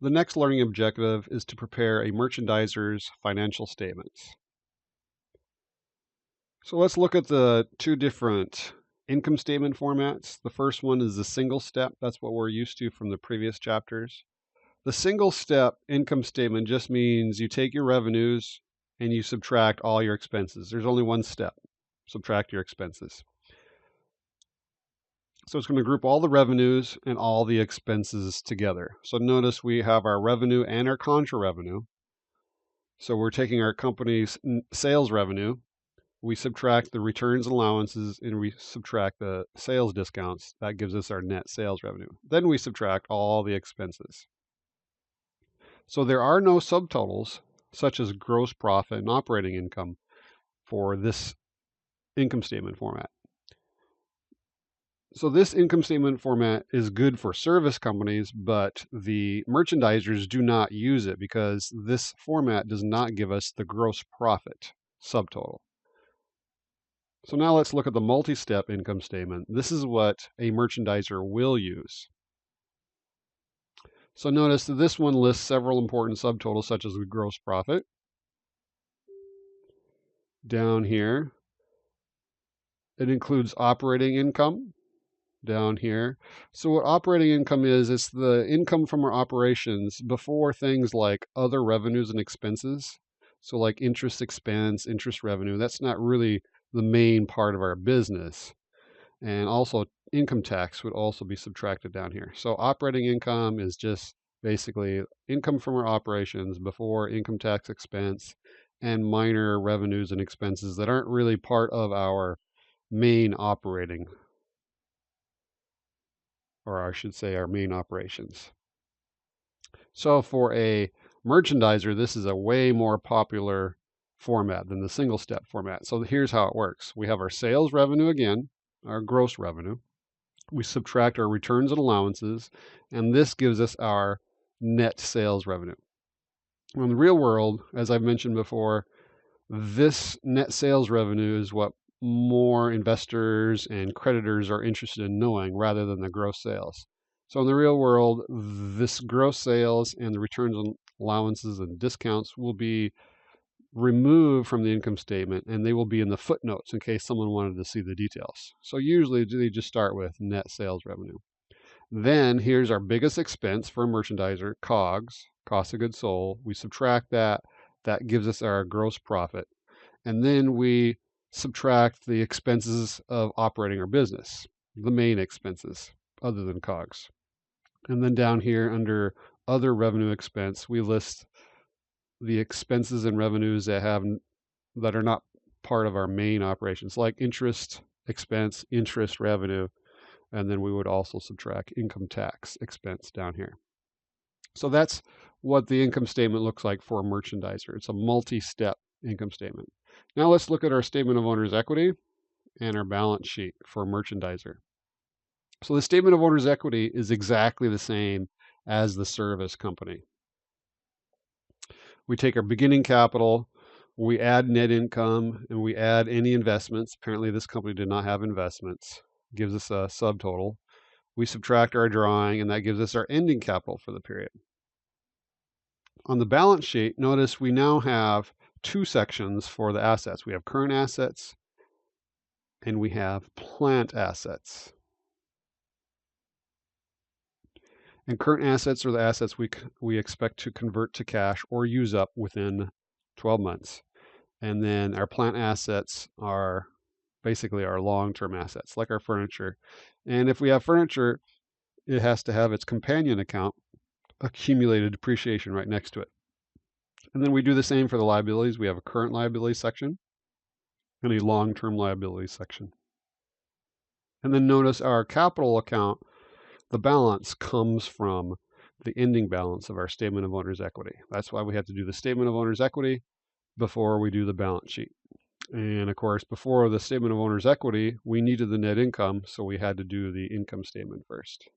The next learning objective is to prepare a merchandiser's financial statements. So let's look at the two different income statement formats. The first one is the single step. That's what we're used to from the previous chapters. The single step income statement just means you take your revenues and you subtract all your expenses. There's only one step, subtract your expenses. So it's going to group all the revenues and all the expenses together. So notice we have our revenue and our contra revenue. So we're taking our company's sales revenue, we subtract the returns and allowances, and we subtract the sales discounts. That gives us our net sales revenue. Then we subtract all the expenses. So there are no subtotals, such as gross profit and operating income, for this income statement format. So this income statement format is good for service companies, but the merchandisers do not use it because this format does not give us the gross profit subtotal. So now let's look at the multi-step income statement. This is what a merchandiser will use. So notice that this one lists several important subtotals such as the gross profit. Down here, it includes operating income. Down here. So what operating income is, it's the income from our operations before things like other revenues and expenses. So like interest expense, interest revenue, that's not really the main part of our business. And also income tax would also be subtracted down here. So operating income is just basically income from our operations before income tax expense and minor revenues and expenses that aren't really part of our main operating, or I should say our main operations. So for a merchandiser, this is a way more popular format than the single step format. So here's how it works. We have our sales revenue again, our gross revenue. We subtract our returns and allowances, and this gives us our net sales revenue. Well, in the real world, as I've mentioned before, this net sales revenue is what more investors and creditors are interested in knowing rather than the gross sales. So in the real world, this gross sales and the returns and allowances and discounts will be removed from the income statement, and they will be in the footnotes in case someone wanted to see the details. So usually they just start with net sales revenue. Then here's our biggest expense for a merchandiser, COGS, cost of goods sold. We subtract that. That gives us our gross profit. And then we subtract the expenses of operating our business, the main expenses other than COGS. And then down here under other revenue expense, we list the expenses and revenues that are not part of our main operations, like interest expense, interest revenue, and then we would also subtract income tax expense down here. So that's what the income statement looks like for a merchandiser. It's a multi-step income statement. Now let's look at our statement of owner's equity and our balance sheet for a merchandiser. So the statement of owner's equity is exactly the same as the service company. We take our beginning capital, we add net income, and we add any investments. Apparently this company did not have investments. Gives us a subtotal. We subtract our drawing, and that gives us our ending capital for the period. On the balance sheet, notice we now have two sections for the assets. We have current assets and we have plant assets. And current assets are the assets we expect to convert to cash or use up within 12 months. And then our plant assets are basically our long-term assets, like our furniture. And if we have furniture, it has to have its companion account, accumulated depreciation, right next to it. And then we do the same for the liabilities. We have a current liability section and a long-term liability section. And then notice our capital account, the balance comes from the ending balance of our statement of owner's equity. That's why we have to do the statement of owner's equity before we do the balance sheet. And of course, before the statement of owner's equity, we needed the net income, so we had to do the income statement first.